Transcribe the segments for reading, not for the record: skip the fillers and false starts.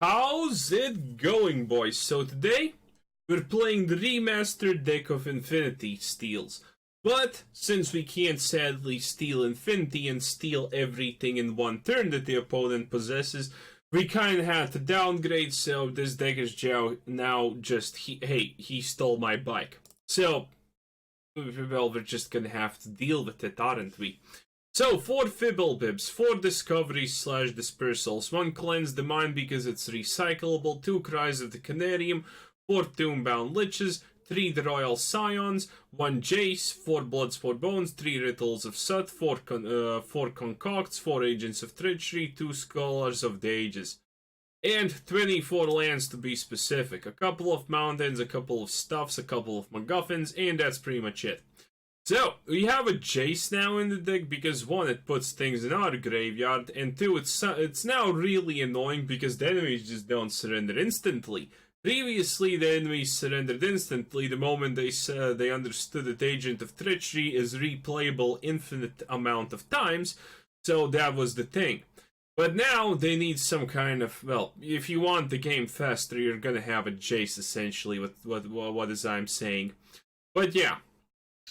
How's it going, boys? So today, we're playing the remastered deck of Infinity Steals. But, since we can't sadly steal Infinity and steal everything in one turn that the opponent possesses, we kinda had to downgrade, so this deck is now just, he stole my bike. So, well, we're just gonna have to deal with it, aren't we? So, 4 Fblthps, 4 Discoveries / Dispersals, 1 Cleanse the Mind because it's recyclable, 2 Cries of the Carnarium, 4 Tomebound Liches, 3 the Royal Scions, 1 Jace, 4 Bloods, 4 Bones, 3 Rituals of Soot, 4 Concocts, 4 Agents of Treachery, 2 Scholars of the Ages. And 24 lands to be specific. A couple of mountains, a couple of stuffs, a couple of MacGuffins, and that's pretty much it. So, we have a Jace now in the deck because 1, it puts things in our graveyard, and 2, it's now really annoying because the enemies just don't surrender instantly. Previously, the enemies surrendered instantly the moment they understood that Agent of Treachery is replayable infinite amount of times, so that was the thing. But now, they need some kind of, well, if you want the game faster, you're gonna have a Jace, essentially, with what is I'm saying. But yeah.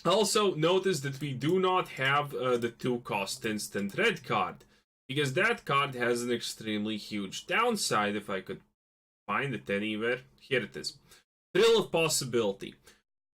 Also, notice that we do not have the 2-cost instant red card, because that card has an extremely huge downside, if I could find it anywhere. Here it is. Thrill of Possibility.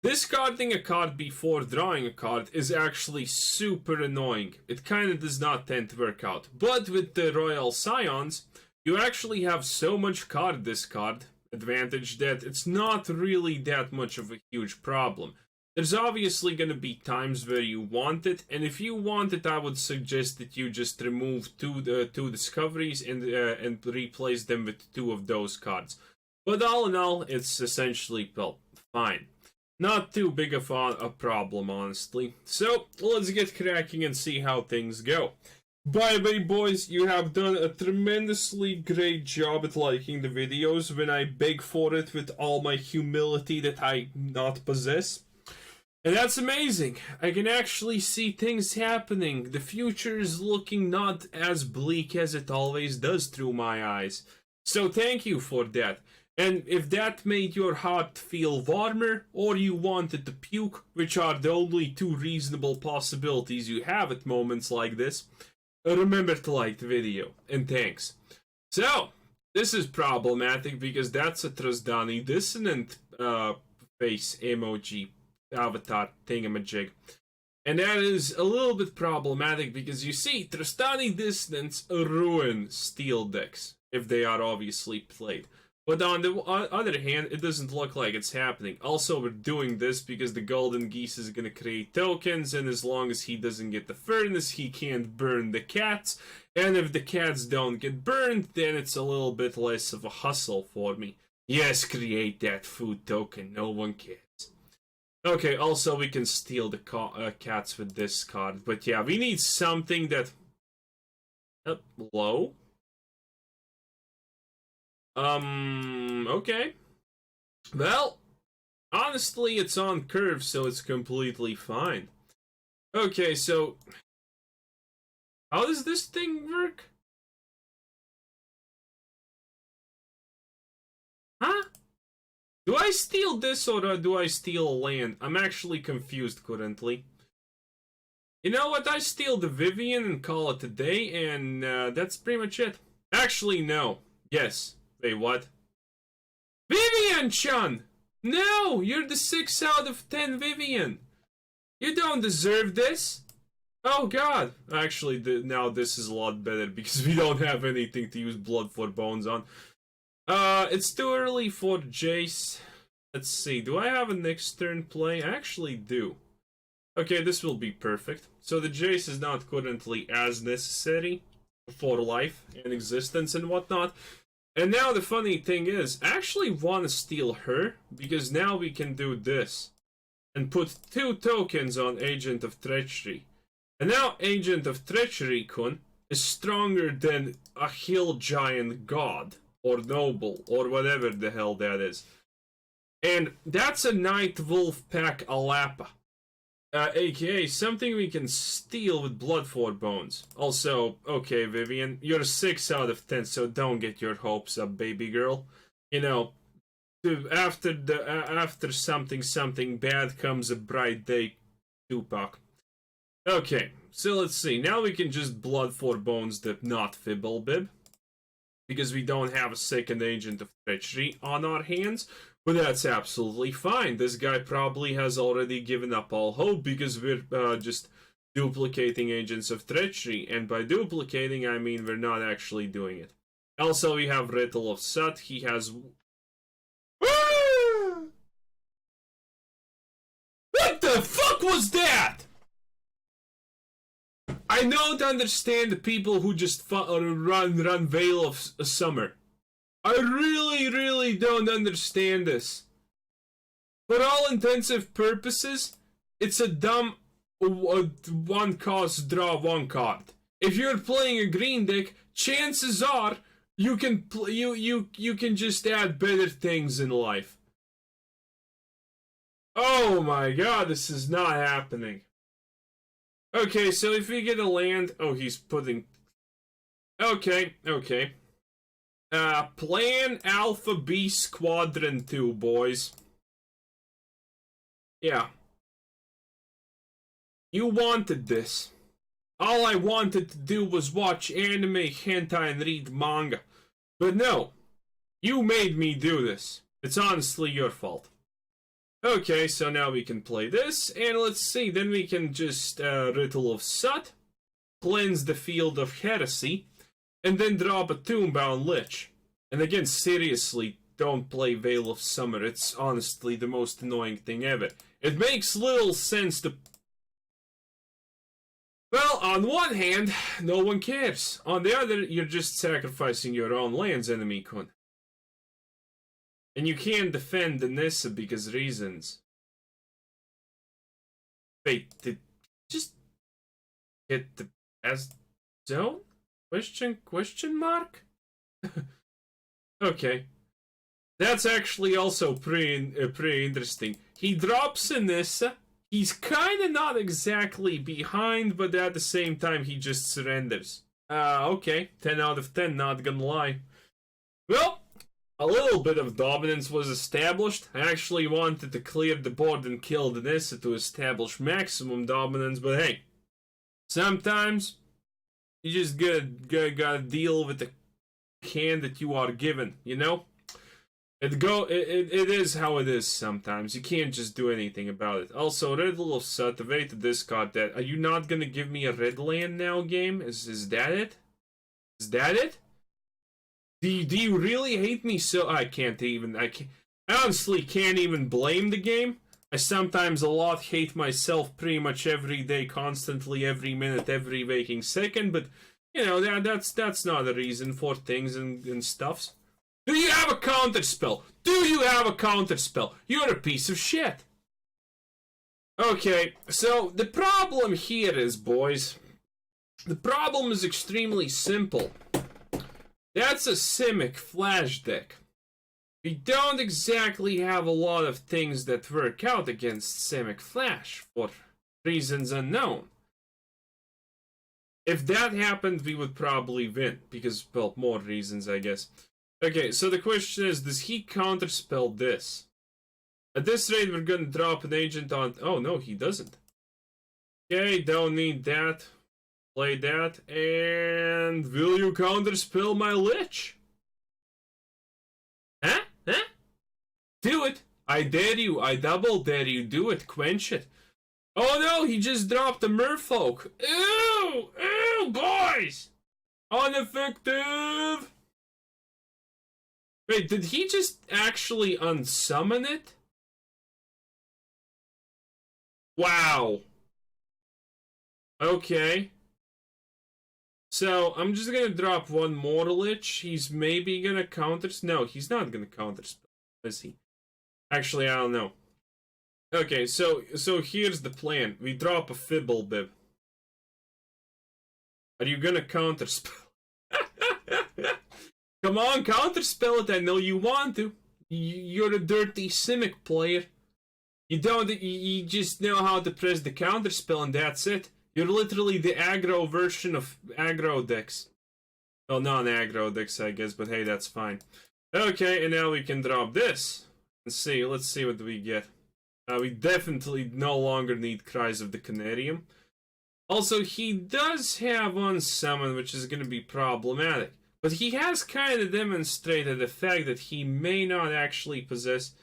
Discarding a card before drawing a card is actually super annoying. It kinda does not tend to work out. But with the Royal Scions, you actually have so much card discard advantage that it's not really that much of a huge problem. There's obviously going to be times where you want it, and if you want it, I would suggest that you just remove two discoveries and replace them with 2 of those cards. But all in all, it's essentially, well, fine. Not too big of a problem, honestly. So, let's get cracking and see how things go. By the way, boys, you have done a tremendously great job at liking the videos when I beg for it with all my humility that I not possess. And that's amazing. I can actually see things happening. The future is looking not as bleak as it always does through my eyes. So thank you for that. And if that made your heart feel warmer, or you wanted to puke, which are the only 2 reasonable possibilities you have at moments like this, remember to like the video. And thanks. So, this is problematic because that's a Trasdani Dissonant face emoji. Avatar thingamajig. And that is a little bit problematic because you see, Trastani Dissonance ruin steel decks if they are obviously played. But on the other hand, it doesn't look like it's happening. Also, we're doing this because the Golden Geese is going to create tokens, and as long as he doesn't get the furnace, he can't burn the cats. And if the cats don't get burned, then it's a little bit less of a hustle for me. Yes, create that food token, no one cares. Okay, also we can steal the cats with this card, but yeah, we need something that... low? Okay. Well, honestly, it's on curve, so it's completely fine. Okay, so... how does this thing work? Huh? Do I steal this or do I steal a land? I'm actually confused currently. You know what? I steal the Vivian and call it a day, and that's pretty much it. Actually, no. Yes. Wait, what? Vivian-chan! No! You're the 6 out of 10 Vivian! You don't deserve this! Oh god! Actually, now this is a lot better because we don't have anything to use Blood for Bones on. It's too early for Jace. Let's see, do I have a next turn play? I actually do. Okay, this will be perfect. So the Jace is not currently as necessary for life and existence and whatnot. And now the funny thing is, I actually want to steal her, because now we can do this. And put 2 tokens on Agent of Treachery. And now Agent of Treachery-kun is stronger than a hill giant god. Or noble, or whatever the hell that is. And that's a Night Wolf Pack Alapa. AKA something we can steal with Bloodfort Bones. Also, okay, Vivian, you're 6 out of 10, so don't get your hopes up, baby girl. You know, after something bad comes a bright day, Tupac. Okay, so let's see. Now we can just Bloodfort Bones the not Fblthp, because we don't have a second Agent of Treachery on our hands. But that's absolutely fine. This guy probably has already given up all hope because we're just duplicating Agents of Treachery. And by duplicating, I mean we're not actually doing it. Also, we have Ritual of Soot. He has... What the fuck was that? I don't understand the people who just run Veil of Summer. I really don't understand this. For all intensive purposes, it's a dumb one cost draw one card. If you're playing a green deck, chances are you can you can just add better things in life. Oh my god, this is not happening. Okay, so if we get a land, oh, he's putting. Okay. Plan Alpha B Squadron 2, boys. Yeah. You wanted this. All I wanted to do was watch anime, hentai, and read manga. But no. You made me do this. It's honestly your fault. Okay, so now we can play this, and let's see. Then we can just Ritual of Soot, cleanse the Field of Heresy, and then drop a Tomebound Lich. And again, seriously, don't play Veil of Summer. It's honestly the most annoying thing ever. It makes little sense to... Well, on one hand, no one cares. On the other, you're just sacrificing your own lands, enemy-kun. And you can't defend the Nissa because reasons. Wait, did just hit the S zone? Question mark? Okay. That's actually also pretty interesting. He drops a Nissa. He's kinda not exactly behind, but at the same time he just surrenders. Okay. 10 out of 10, not gonna lie. Well, a little bit of dominance was established. I actually wanted to clear the board and kill the Nissa to establish maximum dominance, but hey. Sometimes you just gotta deal with the hand that you are given, you know? It is how it is sometimes. You can't just do anything about it. Also, Ritual of Soot, the way to discard that. Are you not gonna give me a red land now, game? Is that it? Is that it? Do you really hate me so? I honestly can't even blame the game. I sometimes a lot hate myself pretty much every day, constantly, every minute, every waking second, but you know, that's not a reason for things and stuffs. Do you have a counterspell? Do you have a counterspell? You're a piece of shit. Okay, so the problem here is, boys, the problem is extremely simple. That's a simic flash deck. We don't exactly have a lot of things that work out against simic flash for reasons unknown. If that happened, we would probably win, because, well, more reasons, I guess. Okay, so the question is, does he counterspell this? At this rate, we're gonna drop an agent on... Oh, no, he doesn't. Okay, don't need that. Play that, and... Will you counterspell my Lich? Huh? Huh? Do it! I dare you, I double dare you, do it, quench it. Oh no, he just dropped a merfolk. Ew! Ew, boys! Ineffective! Wait, did he just actually unsummon it? Wow. Okay. So, I'm just gonna drop one more Lich. He's maybe gonna counter... No, he's not gonna counterspell, is he? Actually, I don't know. Okay, so here's the plan. We drop a Fblthp. Are you gonna counterspell? Come on, counterspell it. I know you want to. You're a dirty simic player. You just know how to press the counter spell and that's it. You're literally the aggro version of aggro decks. Well, non-aggro decks, I guess, but hey, that's fine. Okay, and now we can drop this. Let's see what we get. We definitely no longer need Cries of the Carnarium. Also, he does have Unsummon, which is going to be problematic. But he has kind of demonstrated the fact that he may not actually possess...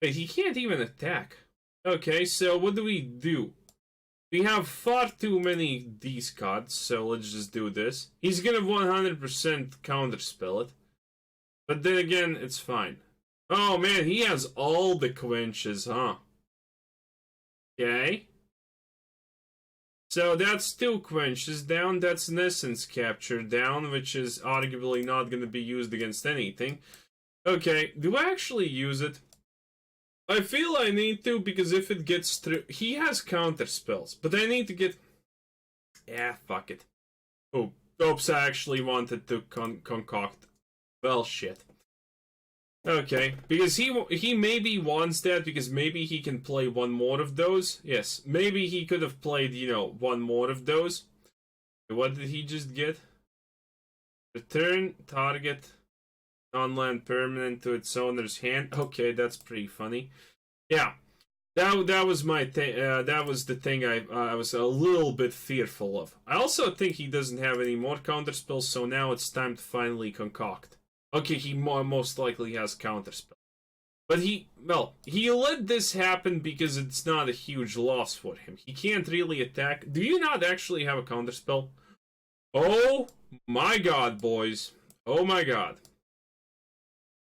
Wait, he can't even attack. Okay, so what do? We have far too many these cards, so let's just do this. He's gonna 100% counterspell it. But then again, it's fine. Oh man, he has all the quenches, huh? Okay. So that's 2 quenches down, that's an essence capture down, which is arguably not gonna be used against anything. Okay, do I actually use it? I feel I need to, because if it gets through... He has counter spells, but I need to get... Yeah, fuck it. Oh, oops, I actually wanted to concoct. Well, shit. Okay, because he maybe wants that, because maybe he can play one more of those. Yes, maybe he could have played, you know, one more of those. What did he just get? Return target non-land permanent to its owner's hand. Okay, that's pretty funny. Yeah, that was my thing. That was the thing I was a little bit fearful of. I also think he doesn't have any more counterspells, so now it's time to finally concoct. Okay, he most likely has counterspell, but he let this happen because it's not a huge loss for him. He can't really attack. Do you not actually have a counterspell? Oh my god, boys! Oh my god!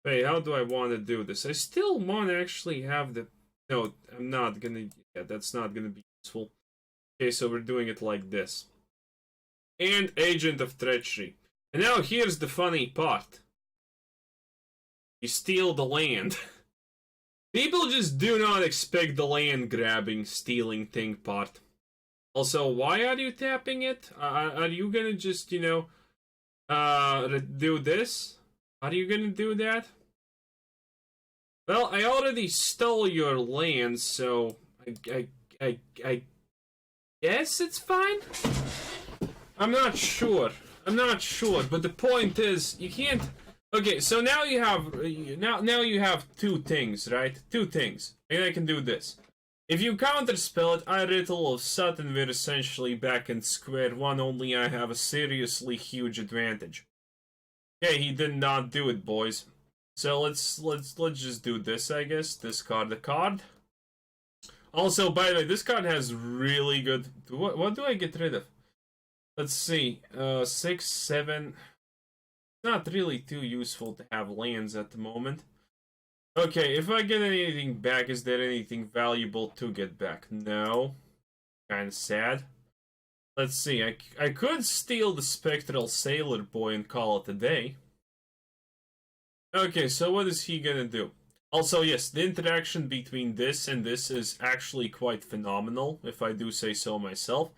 Wait, how do I want to do this? I still want to actually have the... No, I'm not gonna... Yeah, that's not gonna be useful. Okay, so we're doing it like this. And Agent of Treachery. And now here's the funny part. You steal the land. People just do not expect the land grabbing, stealing thing part. Also, why are you tapping it? Are you gonna just, you know, do this? Are you gonna do that? Well, I already stole your land, so I guess it's fine? I'm not sure, but the point is, you can't... Okay, so now you have, now you have 2 things, right? 2 things, and I can do this. If you counterspell it, I Ritual of Soot, and we're essentially back in square one, only I have a seriously huge advantage. Okay, he did not do it, boys. So let's just do this, I guess. Discard the card. Also, by the way, this card has really good... What do I get rid of? Let's see. 6, 7... Not really too useful to have lands at the moment. Okay, if I get anything back, is there anything valuable to get back? No. Kinda sad. Let's see, I could steal the Spectral Sailor Boy and call it a day. Okay, so what is he gonna do? Also, yes, the interaction between this and this is actually quite phenomenal, if I do say so myself.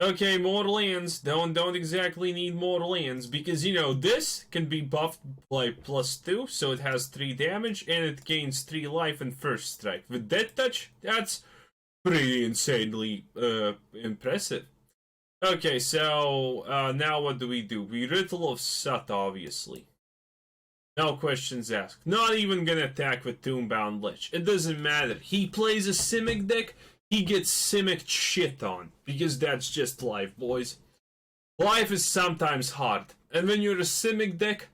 Okay, more lands. Don't exactly need more lands, because, you know, this can be buffed by +2, so it has 3 damage, and it gains 3 life and first strike. With Death Touch, that's pretty insanely impressive. Okay, so now what do? We Ritual of Soot, obviously. No questions asked. Not even gonna attack with Tomebound Lich. It doesn't matter. He plays a simic deck, he gets simic shit on. Because that's just life, boys. Life is sometimes hard. And when you're a simic deck,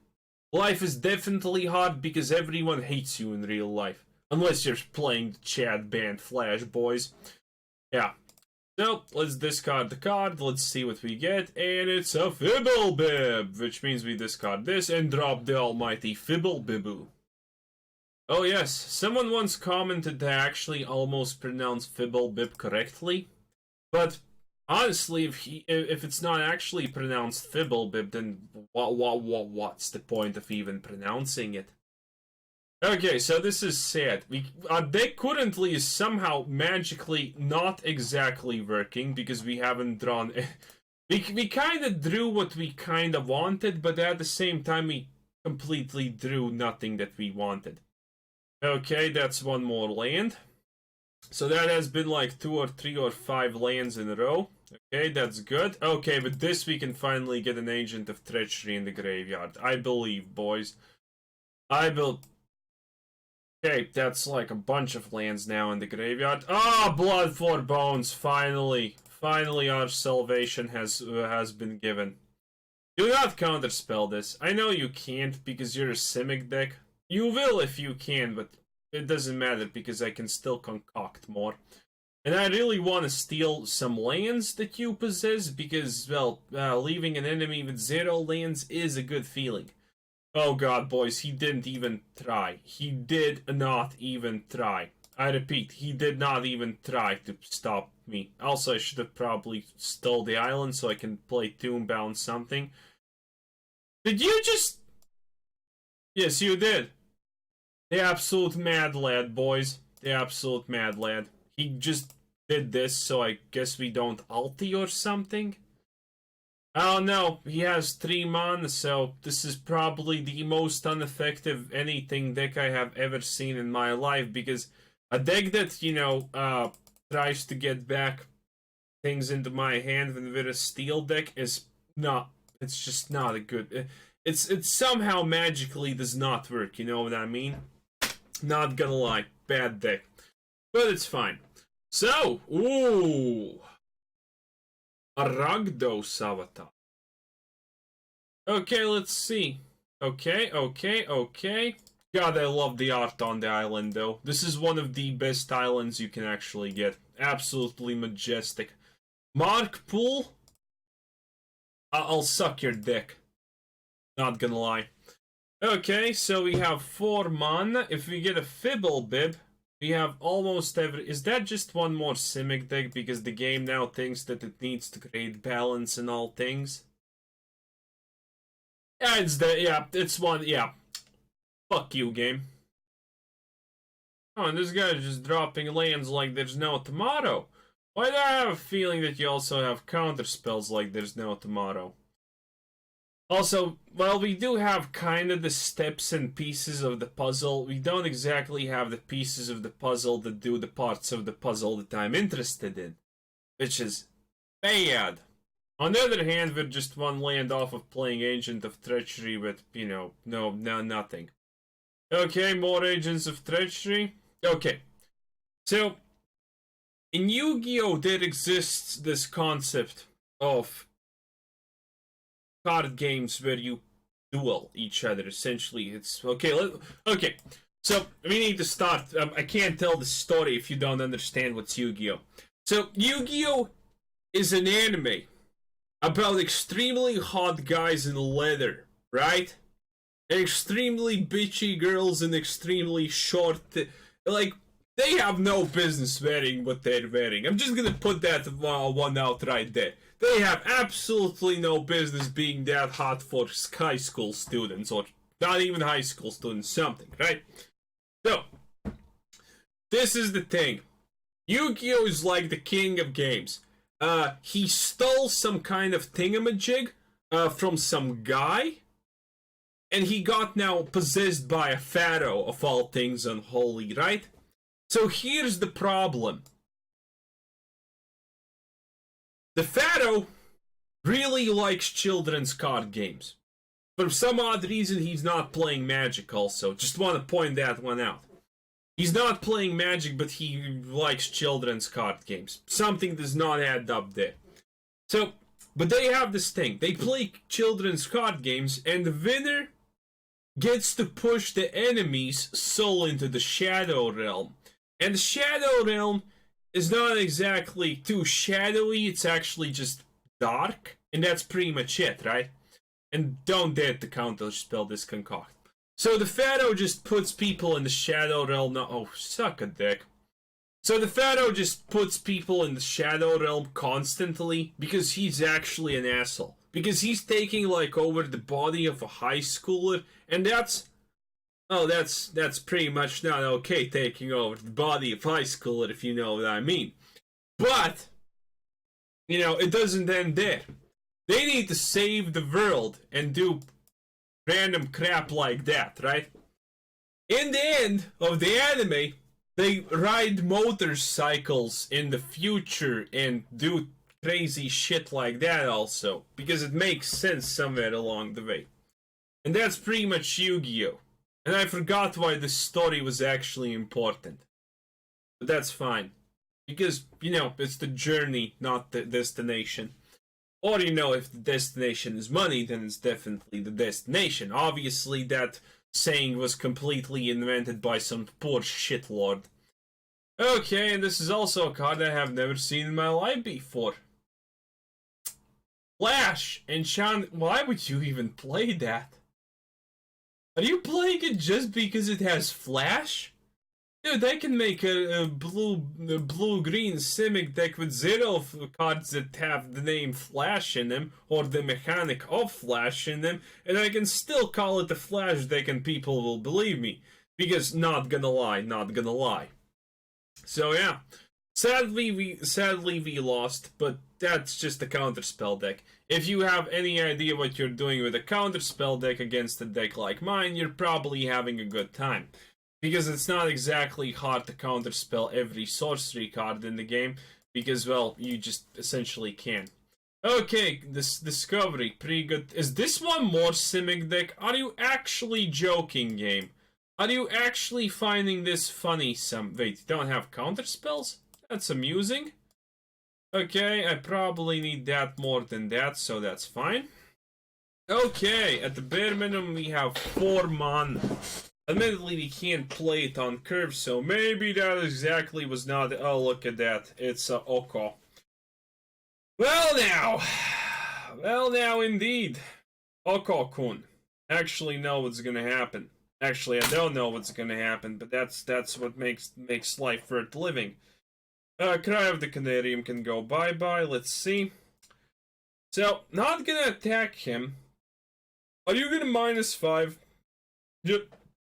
life is definitely hard because everyone hates you in real life. Unless you're playing the Chad band Flash, boys. Yeah. So, let's discard the card, let's see what we get, and it's a Fblthp, which means we discard this and drop the almighty Fblthp. Oh yes, someone once commented that I actually almost pronounced Fblthp correctly, but honestly, if it's not actually pronounced Fblthp, then what's the point of even pronouncing it? Okay, so this is sad. Our deck currently is somehow magically not exactly working because we haven't drawn... we kind of drew what we kind of wanted, but at the same time we completely drew nothing that we wanted. Okay, that's one more land. So that has been like 2 or 3 or 5 lands in a row. Okay, that's good. Okay, but this we can finally get an Agent of Treachery in the graveyard. I believe, boys. Okay, that's like a bunch of lands now in the graveyard. Ah, Blood for Bones, finally. Finally our salvation has been given. Do not counterspell this. I know you can't because you're a simic deck. You will if you can, but it doesn't matter because I can still concoct more. And I really want to steal some lands that you possess because, well, leaving an enemy with 0 lands is a good feeling. Oh god, boys, he didn't even try. He did not even try. I repeat, he did not even try to stop me. Also, I should have probably stole the island so I can play Tomebound something. Did you just... Yes, you did. The absolute mad lad, boys. The absolute mad lad. He just did this, so I guess we don't ulti or something? Oh no, he has 3 mana, so this is probably the most ineffective anything deck I have ever seen in my life, because a deck that, you know, tries to get back things into my hand with a steel deck is not, it's just not a good, it somehow magically does not work, you know what I mean? Not gonna lie, bad deck. But it's fine. So, ooh. Aragdos avatar. Okay, let's see. Okay. God, I love the art on the island, though. This is one of the best islands you can actually get. Absolutely majestic. Mark Pool? I'll suck your dick. Not gonna lie. Okay, so we have 4 mana. If we get a Fblthp, we have almost every... Is that just one more Simic deck because the game now thinks that it needs to create balance in all things? Yeah, it's one, yeah. Fuck you, game. Oh, and this guy's just dropping lands like there's no tomorrow. Why do I have a feeling that you also have counter spells like there's no tomorrow? Also, while we do have kind of the steps and pieces of the puzzle, we don't exactly have the pieces of the puzzle that do the parts of the puzzle that I'm interested in. Which is bad. On the other hand, we're just 1 land off of playing Agent of Treachery with, you know, nothing. Okay, more Agents of Treachery. Okay. So, in Yu-Gi-Oh! There exists this concept of card games where you duel each other. Essentially, it's okay. Okay, so we need to start. I can't tell the story if you don't understand what's Yu-Gi-Oh. So Yu-Gi-Oh is an anime about extremely hot guys in leather, right? And extremely bitchy girls in extremely short, like they have no business wearing what they're wearing. I'm just gonna put that one out right there. They have absolutely no business being that hot for high school students, or not even high school students, something, right? So, this is the thing. Yu-Gi-Oh! Is like the king of games. He stole some kind of thingamajig from some guy, and he got now possessed by a pharaoh of all things unholy, right? So here's the problem. The pharaoh really likes children's card games. For some odd reason, he's not playing Magic also. Just want to point that one out. He's not playing Magic, but he likes children's card games. Something does not add up there. So, but they have this thing. They play children's card games, and the winner gets to push the enemy's soul into the Shadow Realm. And the Shadow Realm is not exactly too shadowy, it's actually just dark, and that's pretty much it, right? And don't dare to counterspell this Concoct. So the Pharaoh just puts people in the Shadow Realm. No, oh, suck a dick. So the Pharaoh just puts people in the Shadow Realm constantly because he's actually an asshole. Because he's taking, like, over the body of a high schooler, and that's... Oh, that's pretty much not okay, taking over the body of high schooler, if you know what I mean. But, you know, it doesn't end there. They need to save the world and do random crap like that, right? In the end of the anime, they ride motorcycles in the future and do crazy shit like that also, because it makes sense somewhere along the way. And that's pretty much Yu-Gi-Oh! And I forgot why this story was actually important. But that's fine. Because, you know, it's the journey, not the destination. Or, you know, if the destination is money, then it's definitely the destination. Obviously, that saying was completely invented by some poor shitlord. Okay, and this is also a card I have never seen in my life before. Flash! Enchant. Why would you even play that? Are you playing it just because it has Flash? Dude, I can make a blue-green simic deck with 0 cards that have the name Flash in them, or the mechanic of Flash in them, and I can still call it a Flash deck and people will believe me. Because, not gonna lie. So yeah, sadly we lost, but that's just a counterspell deck. If you have any idea what you're doing with a counterspell deck against a deck like mine, you're probably having a good time. Because it's not exactly hard to counterspell every sorcery card in the game, because, well, you just essentially can. Okay, this Discovery, pretty good. Is this one more Simic deck? Are you actually joking, game? Are you actually finding this funny wait, you don't have counterspells? That's amusing. Okay, I probably need that more than that, so that's fine. Okay, at the bare minimum we have 4 mana. Admittedly, we can't play it on curve, so maybe that exactly was not... Oh, look at that. It's Oko. Well now, indeed. Oko-kun. Actually know what's gonna happen. Actually, I don't know what's gonna happen, but that's what makes life worth living. Cry of the Carnarium can go bye-bye. Let's see. So, not gonna attack him. Are you gonna -5?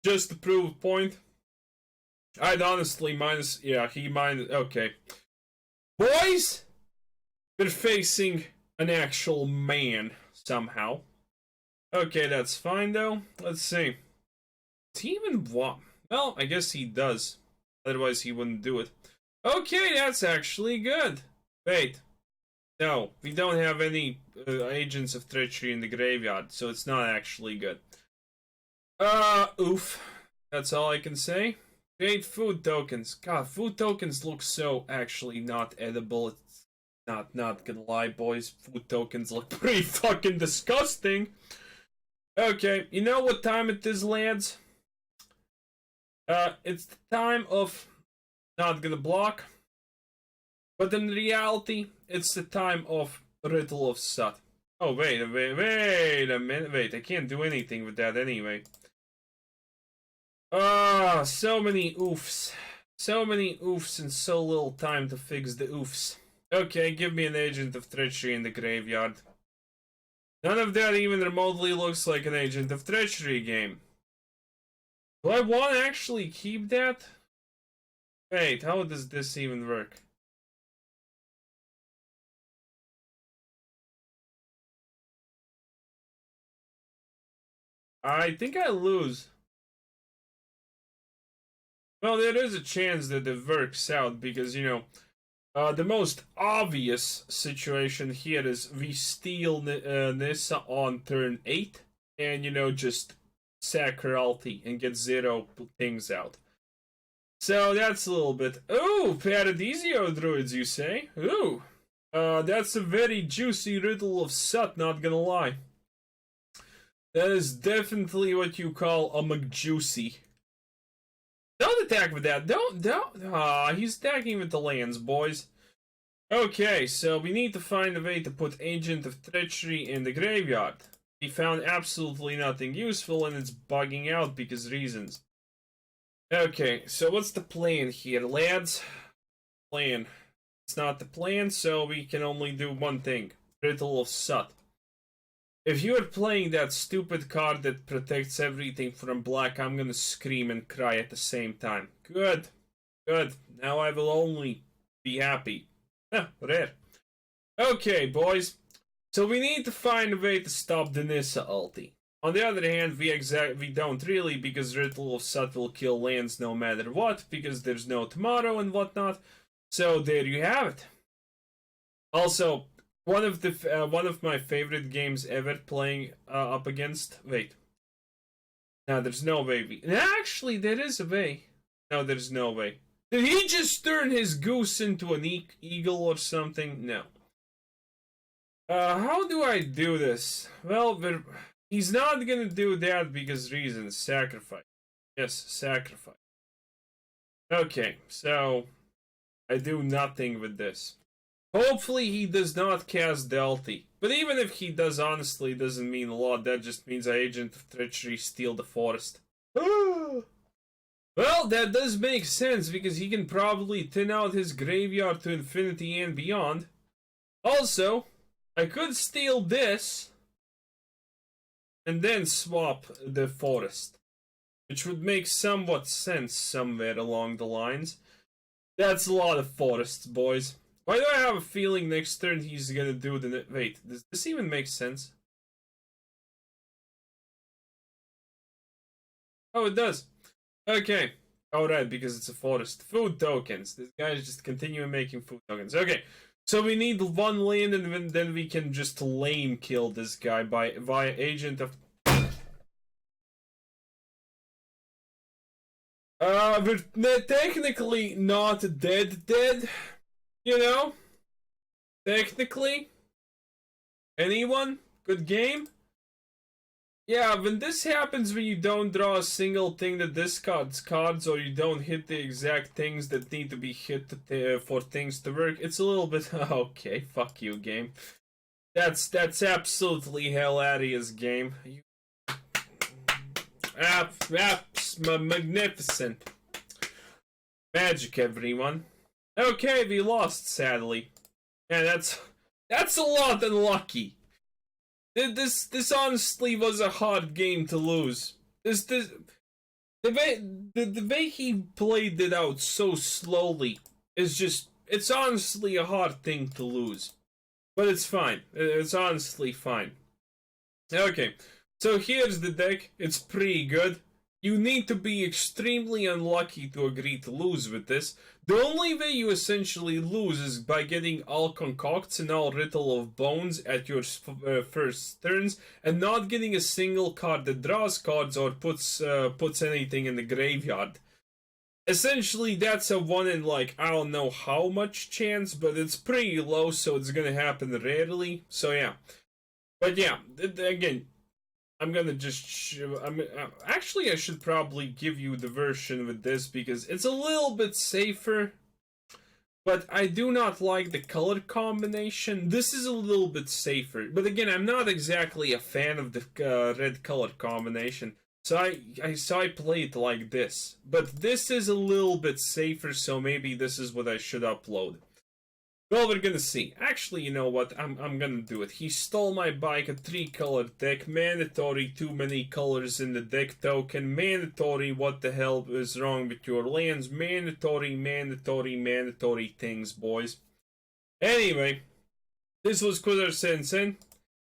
Just to prove a point? I'd honestly okay. Boys! We're facing an actual man, somehow. Okay, that's fine, though. Let's see. Does he even want... Well, I guess he does. Otherwise, he wouldn't do it. Okay, that's actually good. Wait. No, we don't have any Agents of Treachery in the graveyard, so it's not actually good. Oof. That's all I can say. Create food tokens. God, food tokens look so actually not edible. It's not gonna lie, boys. Food tokens look pretty fucking disgusting. Okay, you know what time it is, lads? It's the time of not gonna block. But in reality, it's the time of Ritual of Soot. Oh, wait a minute. Wait, I can't do anything with that anyway. So many oofs. So many oofs and so little time to fix the oofs. Okay, give me an Agent of Treachery in the graveyard. None of that even remotely looks like an Agent of Treachery game. Do I want to actually keep that? Wait, how does this even work? I think I lose. Well, there is a chance that it works out because, you know, the most obvious situation here is we steal Nissa on turn 8 and, you know, just sack her ulti and get 0 things out. So that's a little bit... Ooh, Paradisio Druids, you say? Ooh, that's a very juicy Ritual of Soot, not gonna lie. That is definitely what you call a McJuicy. Don't attack with that. Don't. He's attacking with the lands, boys. Okay, so we need to find a way to put Agent of Treachery in the graveyard. He found absolutely nothing useful and it's bugging out because reasons. Okay, so what's the plan here, lads? Plan. It's not the plan, so we can only do one thing. Ritual of Soot. If you are playing that stupid card that protects everything from black, I'm gonna scream and cry at the same time. Good. Good. Now I will only be happy. Rare. Okay, boys. So we need to find a way to stop the Nissa ulti. On the other hand, we don't really, because Ritual of Soot will kill lands no matter what, because there's no tomorrow and whatnot. So there you have it. Also, one of my favorite games ever playing up against. Wait, no, there's no way. Actually, there is a way. No, there's no way. Did he just turn his goose into an eagle or something? No. How do I do this? Well, he's not gonna do that because reasons. Sacrifice. Yes, sacrifice. Okay, so I do nothing with this. Hopefully he does not cast Fblthp. But even if he does, honestly, it doesn't mean a lot. That just means Agent of Treachery steal the forest. Well, that does make sense, because he can probably thin out his graveyard to infinity and beyond. Also, I could steal this and then swap the forest, which would make somewhat sense somewhere along the lines. That's a lot of forests, boys. Why do I have a feeling next turn he's gonna do the... Wait, does this even make sense? Oh, it does. Okay. Alright, because it's a forest. Food tokens. This guy is just continuing making food tokens. Okay. So we need one land, and then we can just lame kill this guy via Agent of... we're technically not dead. You know? Technically. Anyone? Good game? Yeah, when this happens, when you don't draw a single thing that discards cards, or you don't hit the exact things that need to be hit for things to work, it's a little bit... Okay, fuck you, game. That's absolutely hilarious, game. Magnificent. Magic, everyone. Okay, we lost, sadly. Yeah, that's a lot unlucky. This honestly was a hard game to lose. The way he played it out so slowly is just... It's honestly a hard thing to lose. But it's fine. It's honestly fine. Okay, so here's the deck. It's pretty good. You need to be extremely unlucky to agree to lose with this. The only way you essentially lose is by getting all Concocts and all Ritual of Bones at your first turns, and not getting a single card that draws cards or puts anything in the graveyard. Essentially, that's a 1 in, like, I don't know how much chance, but it's pretty low, so it's gonna happen rarely. So yeah. But yeah, again, I'm gonna just... actually, I should probably give you the version with this, because it's a little bit safer. But I do not like the color combination. This is a little bit safer. But again, I'm not exactly a fan of the red color combination. So I play it like this. But this is a little bit safer, so maybe this is what I should upload. Well, we're gonna see. Actually, you know what? I'm gonna do it. He stole my bike, a 3-color deck. Mandatory, too many colors in the deck token. Mandatory, what the hell is wrong with your lands? Mandatory things, boys. Anyway, this was Kuzer Sensen.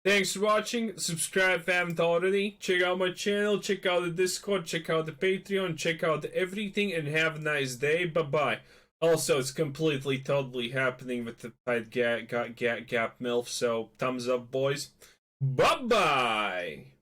Thanks for watching. Subscribe if you haven't already. Check out my channel. Check out the Discord. Check out the Patreon. Check out everything, and have a nice day. Bye-bye. Also, it's completely, totally happening with the tight gap MILF, so thumbs up, boys. Bye-bye!